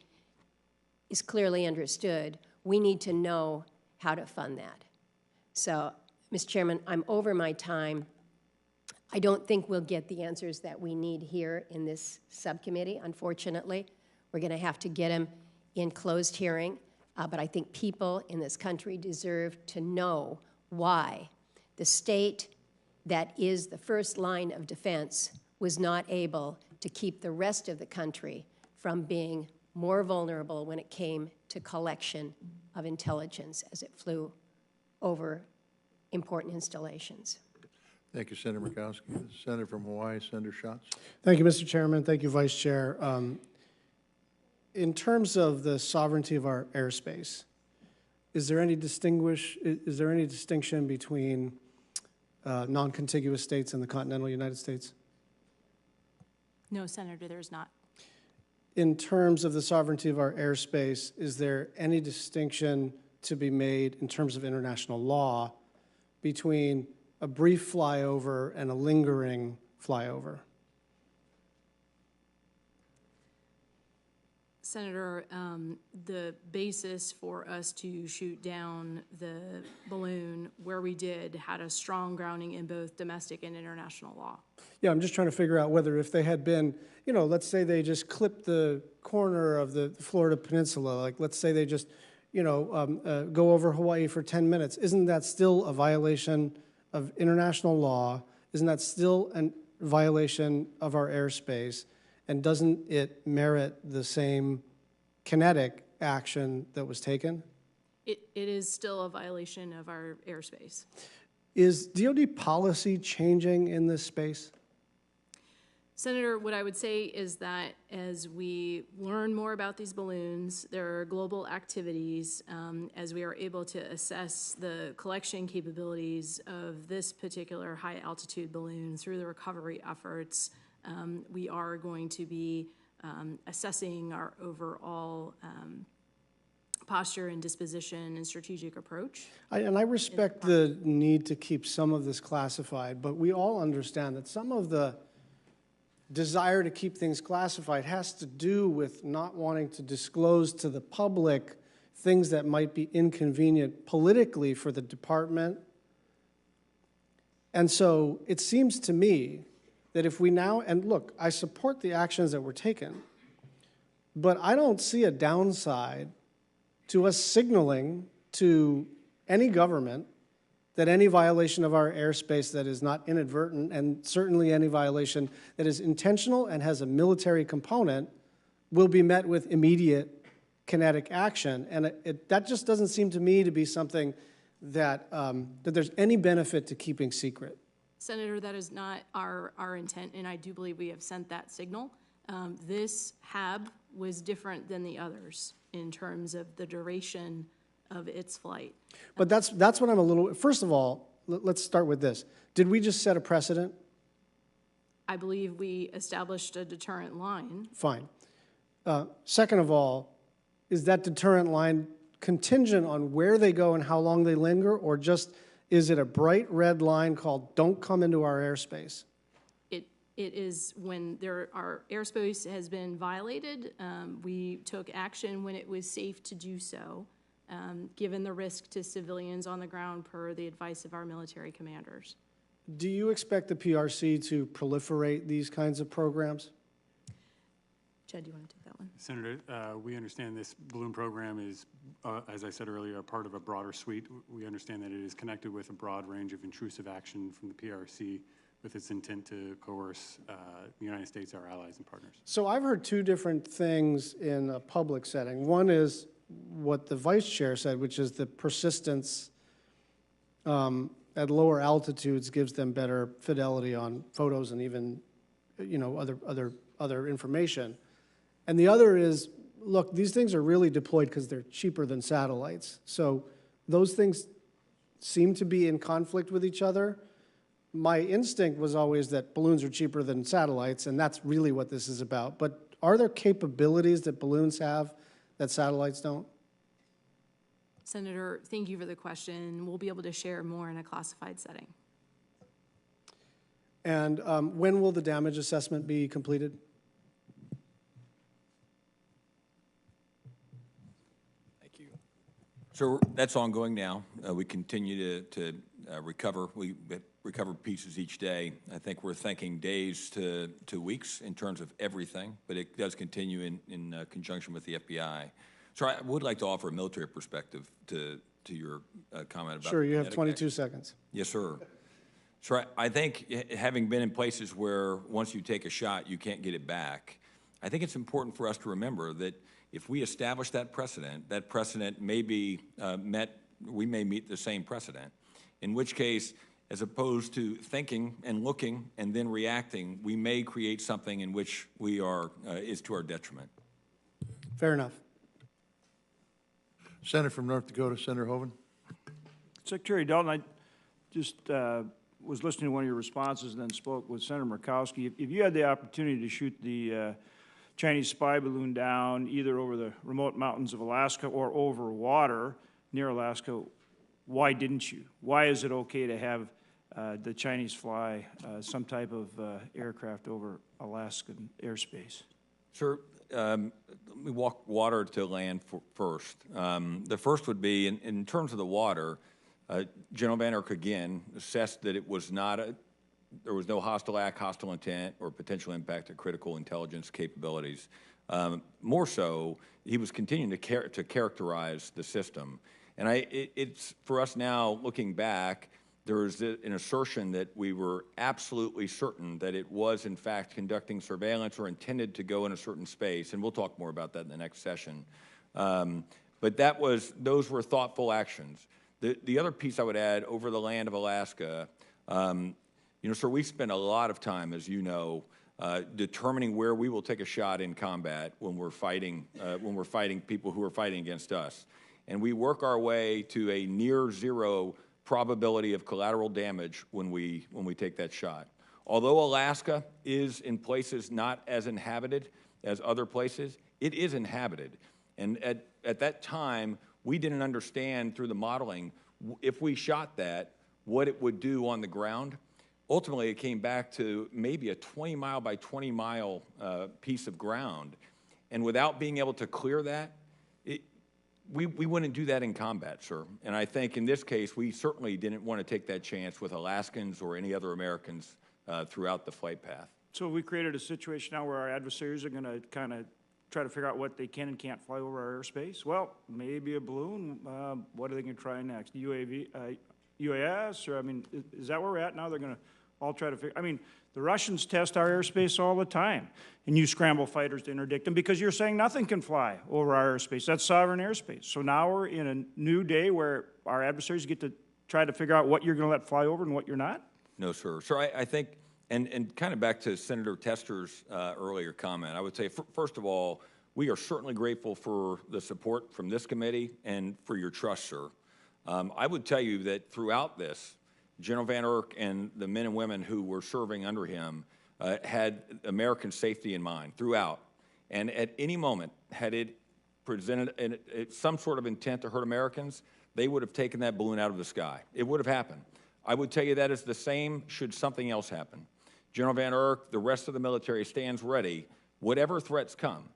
is clearly understood, we need to know how to fund that. So, Mr. Chairman, I'm over my time. I don't think we'll get the answers that we need here in this subcommittee, unfortunately. We're going to have to get them in closed hearing, but I think people in this country deserve to know why the state that is the first line of defense was not able to keep the rest of the country from being more vulnerable when it came to collection of intelligence as it flew over important installations. Thank you, Senator Murkowski. The Senator from Hawaii, Senator Schatz. Thank you, Mr. Chairman. Thank you, Vice Chair. In terms of the sovereignty of our airspace, is there any distinction between non-contiguous states and the continental United States? No, Senator, there's not. In terms of the sovereignty of our airspace, is there any distinction to be made in terms of international law between a brief flyover and a lingering flyover? Senator, the basis for us to shoot down the balloon where we did had a strong grounding in both domestic and international law. Yeah, I'm just trying to figure out whether if they had been, you know, let's say they just clipped the corner of the Florida Peninsula, like let's say they just, you know, go over Hawaii for 10 minutes. Isn't that still a violation of international law? Isn't that still a violation of our airspace? And doesn't it merit the same kinetic action that was taken? It is still a violation of our airspace. Is DoD policy changing in this space? Senator, what I would say is that as we learn more about these balloons, there are global activities, as we are able to assess the collection capabilities of this particular high-altitude balloon through the recovery efforts, we are going to be assessing our overall posture and disposition and strategic approach. I respect the need to keep some of this classified, but we all understand that some of the desire to keep things classified has to do with not wanting to disclose to the public things that might be inconvenient politically for the department. And so it seems to me that if we now, and look, I support the actions that were taken, but I don't see a downside to us signaling to any government that any violation of our airspace that is not inadvertent, and certainly any violation that is intentional and has a military component, will be met with immediate kinetic action. And that just doesn't seem to me to be something that, that there's any benefit to keeping secret. Senator, that is not our intent, and I do believe we have sent that signal. This HAB was different than the others in terms of the duration of its flight. But that's what I'm a little, first of all, let's start with this. Did we just set a precedent? I believe we established a deterrent line. Fine. Second of all, is that deterrent line contingent on where they go and how long they linger, or just is it a bright red line called don't come into our airspace? It is when our airspace has been violated, we took action when it was safe to do so, given the risk to civilians on the ground per the advice of our military commanders. Do you expect the PRC to proliferate these kinds of programs? Jed, do you want to take that one? Senator, we understand this balloon program is, as I said earlier, a part of a broader suite. We understand that it is connected with a broad range of intrusive action from the PRC with its intent to coerce the United States, our allies and partners. So I've heard two different things in a public setting. One is what the vice chair said, which is the persistence at lower altitudes gives them better fidelity on photos and even, you know, other information. And the other is, look, these things are really deployed because they're cheaper than satellites. So those things seem to be in conflict with each other. My instinct was always that balloons are cheaper than satellites, and that's really what this is about. But are there capabilities that balloons have that satellites don't? Senator, thank you for the question. We'll be able to share more in a classified setting. And when will the damage assessment be completed? Thank you. So that's ongoing now. We continue to recover. We recover pieces each day. I think we're thinking days to weeks in terms of everything, but it does continue in conjunction with the FBI. So I would like to offer a military perspective to your comment about. Sure, you have kinetic 22 action. seconds. Yes, sir. So I think having been in places where once you take a shot, you can't get it back, I think it's important for us to remember that if we establish that precedent may be we may meet the same precedent, in which case, as opposed to thinking and looking and then reacting, we may create something in which we are, is to our detriment. Fair enough. Senator from North Dakota, Senator Hoeven. Secretary Dalton, I just was listening to one of your responses and then spoke with Senator Murkowski. If you had the opportunity to shoot the Chinese spy balloon down either over the remote mountains of Alaska or over water near Alaska, why didn't you? Why is it okay to have the Chinese fly some type of aircraft over Alaskan airspace? Sir, let me walk water to land first. The first would be, in terms of the water, General Van Erck again assessed that it was not there was no hostile act, hostile intent, or potential impact to critical intelligence capabilities. More so, he was continuing to characterize the system. And it's for us now, looking back, there is an assertion that we were absolutely certain that it was, in fact, conducting surveillance or intended to go in a certain space, and we'll talk more about that in the next session. But those were thoughtful actions. The other piece I would add, over the land of Alaska, you know, sir, we spend a lot of time, as you know, determining where we will take a shot in combat when we're fighting people who are fighting against us. And we work our way to a near zero probability of collateral damage when we take that shot. Although Alaska is in places not as inhabited as other places, it is inhabited. And at that time, we didn't understand through the modeling, if we shot that, what it would do on the ground. Ultimately, it came back to maybe a 20-mile by 20-mile piece of ground. And without being able to clear that, we wouldn't do that in combat, sir. And I think in this case, we certainly didn't want to take that chance with Alaskans or any other Americans throughout the flight path. So we created a situation now where our adversaries are going to kind of try to figure out what they can and can't fly over our airspace. Well, maybe a balloon. What are they going to try next? UAV, UAS? Or, I mean, is that where we're at now? They're going to all try to figure, I mean, the Russians test our airspace all the time, and you scramble fighters to interdict them because you're saying nothing can fly over our airspace. That's sovereign airspace. So now we're in a new day where our adversaries get to try to figure out what you're going to let fly over and what you're not? No, sir. Sir, I think, and kind of back to Senator Tester's earlier comment, I would say, first of all, we are certainly grateful for the support from this committee and for your trust, sir. I would tell you that throughout this, General Van Erck and the men and women who were serving under him had American safety in mind throughout. And at any moment, had it presented some sort of intent to hurt Americans, they would have taken that balloon out of the sky. It would have happened. I would tell you that is the same should something else happen. General Van Erck, the rest of the military stands ready, whatever threats come.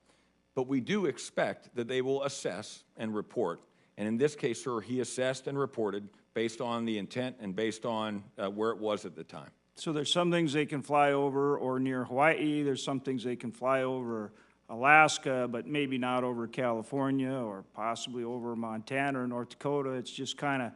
But we do expect that they will assess and report. And in this case, sir, he assessed and reported based on the intent and based on where it was at the time. So there's some things they can fly over or near Hawaii. There's some things they can fly over Alaska, but maybe not over California or possibly over Montana or North Dakota. It's just kind of,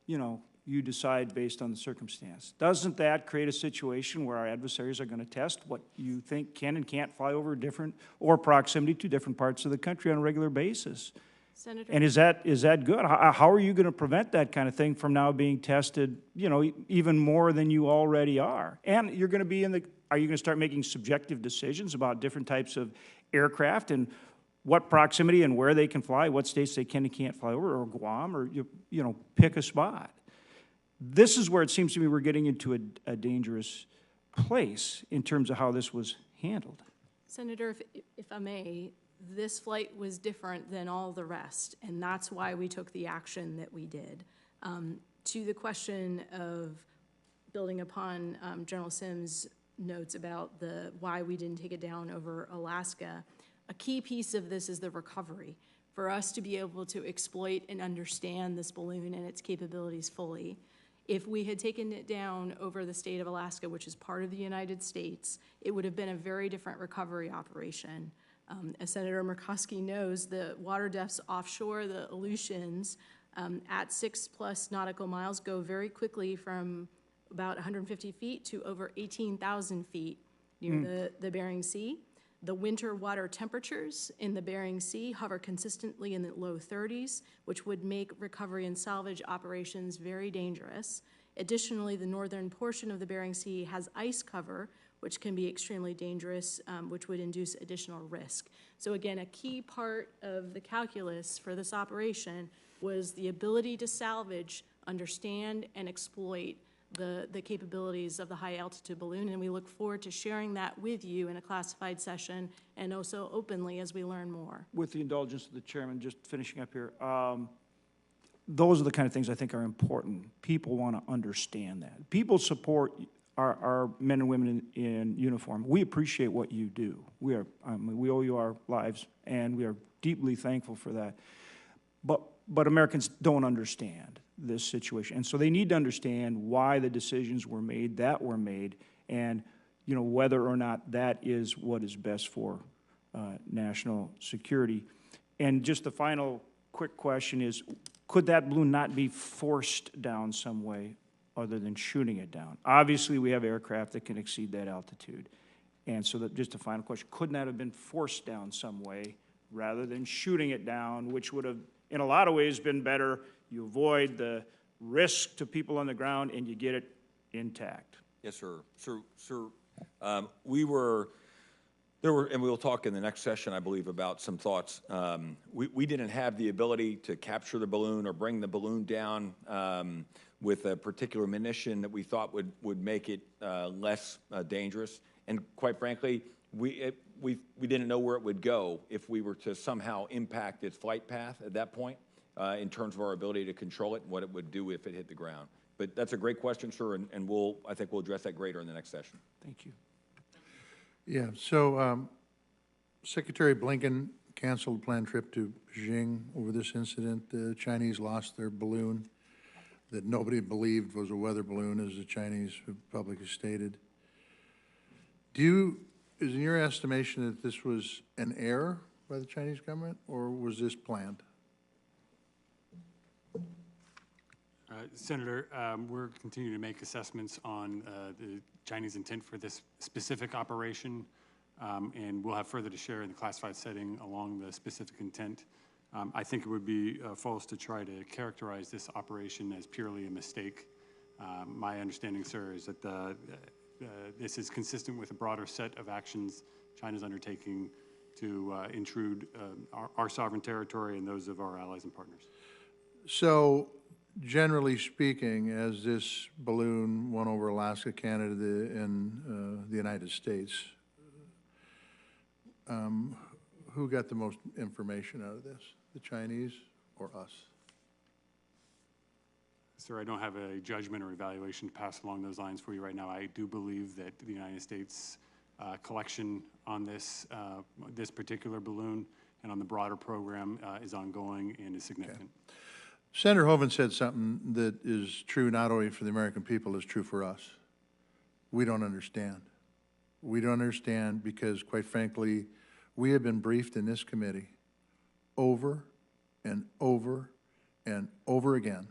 you know, you decide based on the circumstance. Doesn't that create a situation where our adversaries are going to test what you think can and can't fly over different, or proximity to different parts of the country on a regular basis? Senator? And is that good? How are you going to prevent that kind of thing from now being tested, you know, even more than you already are? And you're going to be are you going to start making subjective decisions about different types of aircraft and what proximity and where they can fly, what states they can and can't fly over, or Guam, or, you know, pick a spot? This is where it seems to me we're getting into a dangerous place in terms of how this was handled. Senator, if I may, this flight was different than all the rest, and that's why we took the action that we did. To the question of building upon General Sims' notes about why we didn't take it down over Alaska, a key piece of this is the recovery. For us to be able to exploit and understand this balloon and its capabilities fully, if we had taken it down over the state of Alaska, which is part of the United States, it would have been a very different recovery operation. As Senator Murkowski knows, the water depths offshore, the Aleutians, at 6+ nautical miles go very quickly from about 150 feet to over 18,000 feet near the Bering Sea. The winter water temperatures in the Bering Sea hover consistently in the low 30s, which would make recovery and salvage operations very dangerous. Additionally, the northern portion of the Bering Sea has ice cover, which can be extremely dangerous, which would induce additional risk. So again, a key part of the calculus for this operation was the ability to salvage, understand, and exploit the capabilities of the high-altitude balloon, and we look forward to sharing that with you in a classified session and also openly as we learn more. With the indulgence of the chairman, just finishing up here, those are the kind of things I think are important. People want to understand that. People support our men and women in uniform. We appreciate what you do. We owe you our lives, and we are deeply thankful for that. But Americans don't understand this situation, and so they need to understand why the decisions were made that were made, and you know whether or not that is what is best for national security. And just the final quick question is, could that balloon not be forced down some way other than shooting it down? Obviously, we have aircraft that can exceed that altitude, and so that just a final question: couldn't that have been forced down some way rather than shooting it down, which would have, in a lot of ways, been better? You avoid the risk to people on the ground, and you get it intact. Yes, sir. Sir, and we'll talk in the next session, I believe, about some thoughts. We didn't have the ability to capture the balloon or bring the balloon down with a particular munition that we thought would make it less dangerous. And quite frankly, we didn't know where it would go if we were to somehow impact its flight path at that point. In terms of our ability to control it and what it would do if it hit the ground. But that's a great question, sir, and I think we'll address that greater in the next session. Thank you. Yeah, so Secretary Blinken canceled a planned trip to Beijing over this incident. The Chinese lost their balloon that nobody believed was a weather balloon, as the Chinese public has stated. Is in your estimation that this was an error by the Chinese government, or was this planned? Senator, we're continuing to make assessments on the Chinese intent for this specific operation, and we'll have further to share in the classified setting along the specific intent. I think it would be false to try to characterize this operation as purely a mistake. My understanding, sir, is that this is consistent with a broader set of actions China's undertaking to intrude our sovereign territory and those of our allies and partners. So, generally speaking, as this balloon went over Alaska, Canada, and the United States, who got the most information out of this, the Chinese or us? Sir, I don't have a judgment or evaluation to pass along those lines for you right now. I do believe that the United States collection on this particular balloon and on the broader program is ongoing and is significant. Okay. Senator Hoeven said something that is true not only for the American people, it's true for us. We don't understand. We don't understand because, quite frankly, we have been briefed in this committee over and over and over again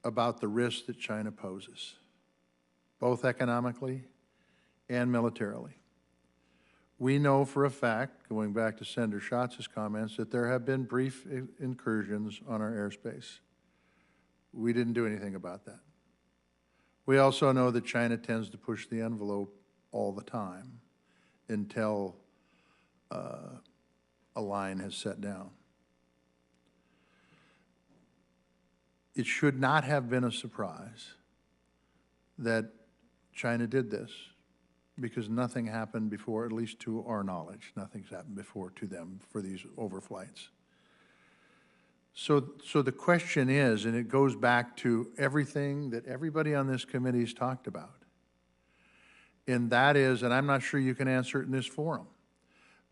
about the risks that China poses, both economically and militarily. We know for a fact, going back to Senator Schatz's comments, that there have been brief incursions on our airspace. We didn't do anything about that. We also know that China tends to push the envelope all the time until a line has set down. It should not have been a surprise that China did this, because nothing happened before, at least to our knowledge. Nothing's happened before to them for these overflights. So the question is, and it goes back to everything that everybody on this committee has talked about, and that is, and I'm not sure you can answer it in this forum,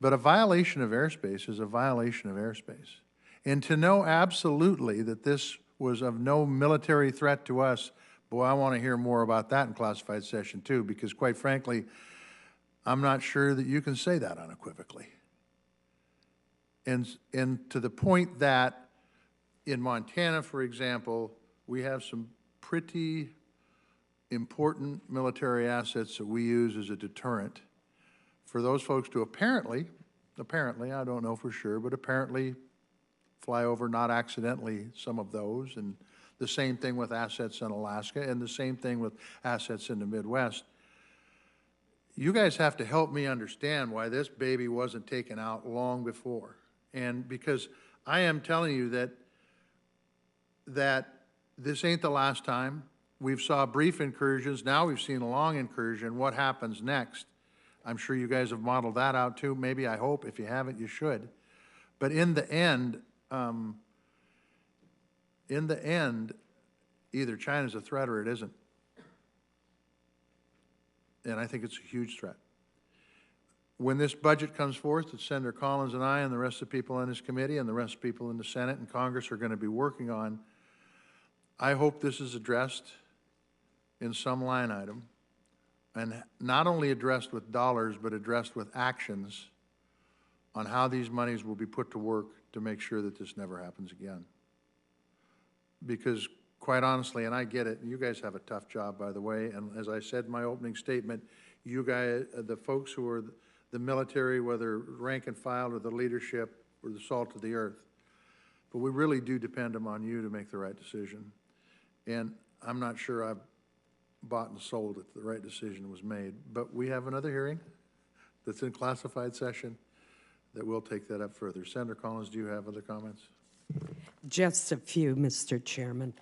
but a violation of airspace is a violation of airspace. And to know absolutely that this was of no military threat to us, boy, I want to hear more about that in classified session too, because quite frankly, I'm not sure that you can say that unequivocally. And to the point that in Montana, for example, we have some pretty important military assets that we use as a deterrent for those folks to apparently, I don't know for sure, but apparently fly over, not accidentally, some of those, and the same thing with assets in Alaska, and the same thing with assets in the Midwest. You guys have to help me understand why this baby wasn't taken out long before. And because I am telling you that this ain't the last time. We've saw brief incursions, now we've seen a long incursion. What happens next? I'm sure you guys have modeled that out too. Maybe, I hope. If you haven't, you should. But in the end, either China's a threat or it isn't. And I think it's a huge threat. When this budget comes forth that Senator Collins and I and the rest of the people on this committee and the rest of the people in the Senate and Congress are going to be working on, I hope this is addressed in some line item, and not only addressed with dollars, but addressed with actions on how these monies will be put to work to make sure that this never happens again. Because quite honestly, and I get it, you guys have a tough job, by the way, and as I said in my opening statement, you guys, the folks who are the military, whether rank and file or the leadership or the salt of the earth, but we really do depend upon you to make the right decision. And I'm not sure I've bought and sold that the right decision was made, but we have another hearing that's in classified session that will take that up further. Senator Collins, do you have other comments? Just a few, Mr. Chairman.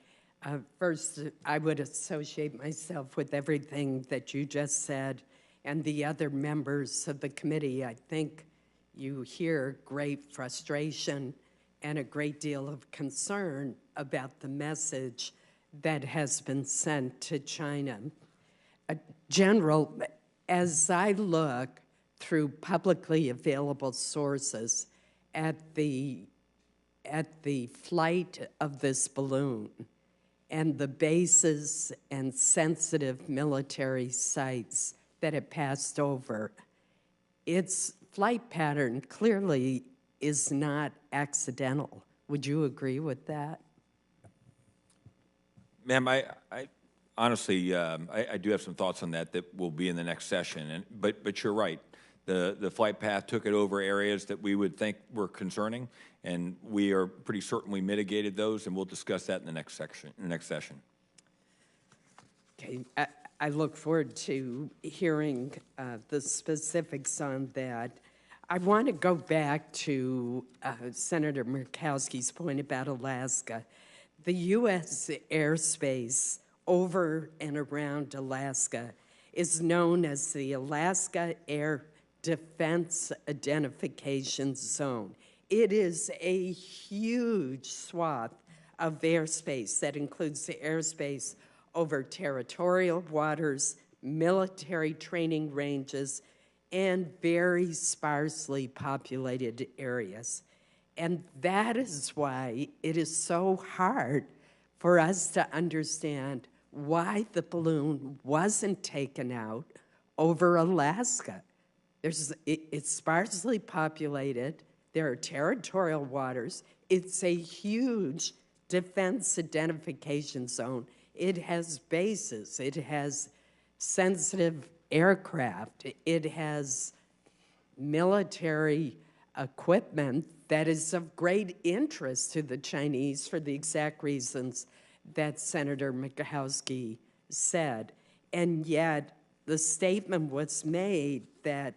First, I would associate myself with everything that you just said, and the other members of the committee. I think you hear great frustration and a great deal of concern about the message that has been sent to China. General, as I look through publicly available sources at the flight of this balloon and the bases and sensitive military sites that it passed over, its flight pattern clearly is not accidental. Would you agree with that? Ma'am, I honestly, I do have some thoughts on that will be in the next session. But you're right. The flight path took it over areas that we would think were concerning, and we are pretty certain we mitigated those, and we'll discuss that in the next session. Okay, I look forward to hearing the specifics on that. I want to go back to Senator Murkowski's point about Alaska. The U.S. airspace over and around Alaska is known as the Alaska Air Defense Identification Zone. It is a huge swath of airspace that includes the airspace over territorial waters, military training ranges, and very sparsely populated areas. And that is why it is so hard for us to understand why the balloon wasn't taken out over Alaska. It's sparsely populated. There are territorial waters. It's a huge defense identification zone. It has bases. It has sensitive aircraft. It has military equipment that is of great interest to the Chinese for the exact reasons that Senator Michalski said. And yet, the statement was made that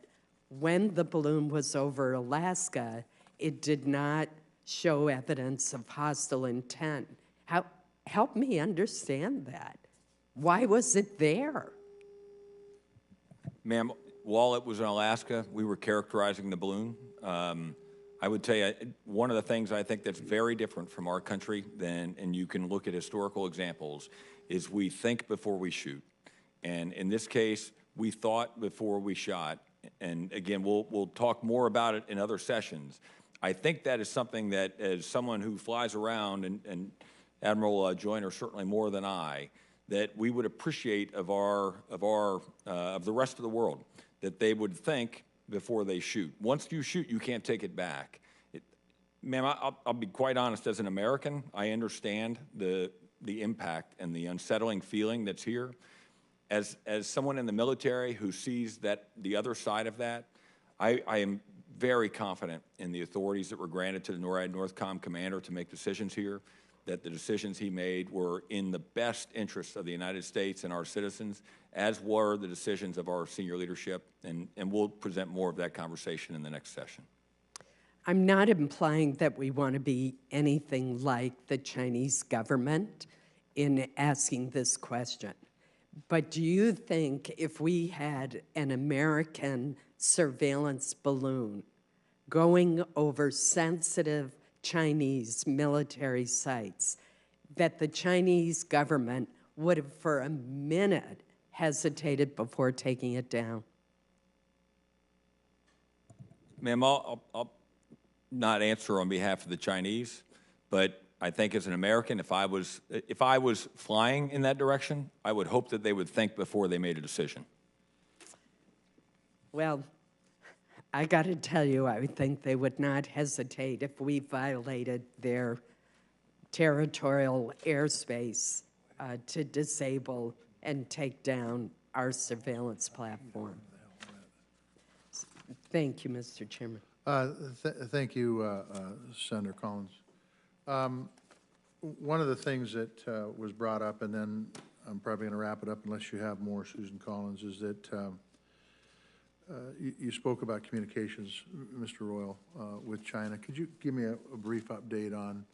when the balloon was over Alaska, it did not show evidence of hostile intent. Help me understand that. Why was it there? Ma'am, while it was in Alaska, we were characterizing the balloon. I would tell you, one of the things I think that's very different from our country than, and you can look at historical examples, is we think before we shoot. And in this case, we thought before we shot. And again, we'll talk more about it in other sessions. I think that is something that, as someone who flies around, and Admiral Joyner certainly more than I, that we would appreciate of the rest of the world, that they would think before they shoot. Once you shoot, you can't take it back. Ma'am, I'll be quite honest. As an American, I understand the impact and the unsettling feeling that's here. As someone in the military who sees that the other side of that, I am very confident in the authorities that were granted to the NORAD NORTHCOM commander to make decisions here, that the decisions he made were in the best interest of the United States and our citizens, as were the decisions of our senior leadership, and we'll present more of that conversation in the next session. I'm not implying that we want to be anything like the Chinese government in asking this question. But do you think if we had an American surveillance balloon going over sensitive Chinese military sites, that the Chinese government would have for a minute hesitated before taking it down? Ma'am, I'll not answer on behalf of the Chinese, but I think as an American, if I was flying in that direction, I would hope that they would think before they made a decision. Well, I got to tell you, I would think they would not hesitate if we violated their territorial airspace to disable and take down our surveillance platform. Thank you, Mr. Chairman. Thank you, Senator Collins. One of the things that was brought up, and then I'm probably going to wrap it up unless you have more, Susan Collins, is that you spoke about communications, Mr. Royal, with China. Could you give me a brief update on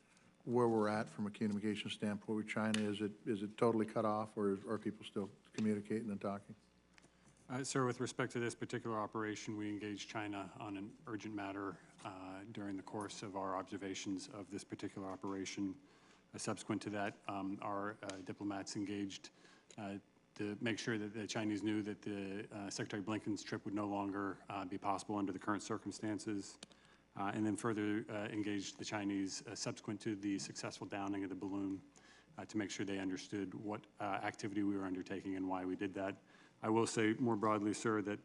where we're at from a communication standpoint with China? Is it totally cut off, or are people still communicating and talking? Sir, with respect to this particular operation, we engaged China on an urgent matter during the course of our observations of this particular operation. Subsequent to that, our diplomats engaged to make sure that the Chinese knew that the Secretary Blinken's trip would no longer be possible under the current circumstances, and then further engaged the Chinese subsequent to the successful downing of the balloon to make sure they understood what activity we were undertaking and why we did that. I will say more broadly, sir, that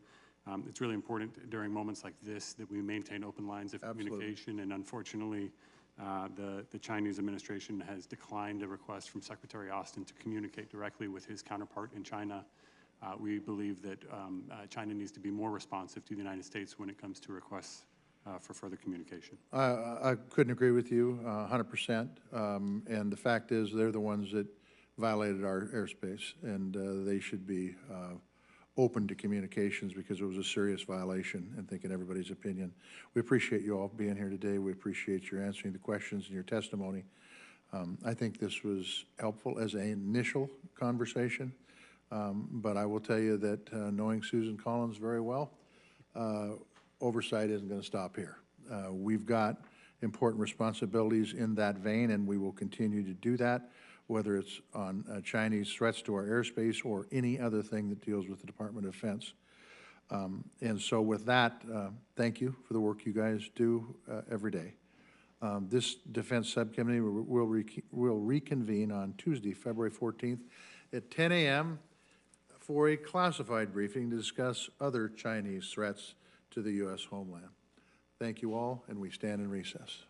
it's really important during moments like this that we maintain open lines of communication, and unfortunately, the Chinese administration has declined a request from Secretary Austin to communicate directly with his counterpart in China. We believe that China needs to be more responsive to the United States when it comes to requests for further communication. I couldn't agree with you 100%. And the fact is, they're the ones that violated our airspace, and they should be open to communications because it was a serious violation, and thinking everybody's opinion. We appreciate you all being here today. We appreciate your answering the questions and your testimony. I think this was helpful as an initial conversation, but I will tell you that knowing Susan Collins very well, oversight isn't going to stop here. We've got important responsibilities in that vein, and we will continue to do that, whether it's on Chinese threats to our airspace or any other thing that deals with the Department of Defense. And so with that, thank you for the work you guys do every day. This Defense Subcommittee will reconvene on Tuesday, February 14th at 10 a.m. for a classified briefing to discuss other Chinese threats to the U.S. homeland. Thank you all, and we stand in recess.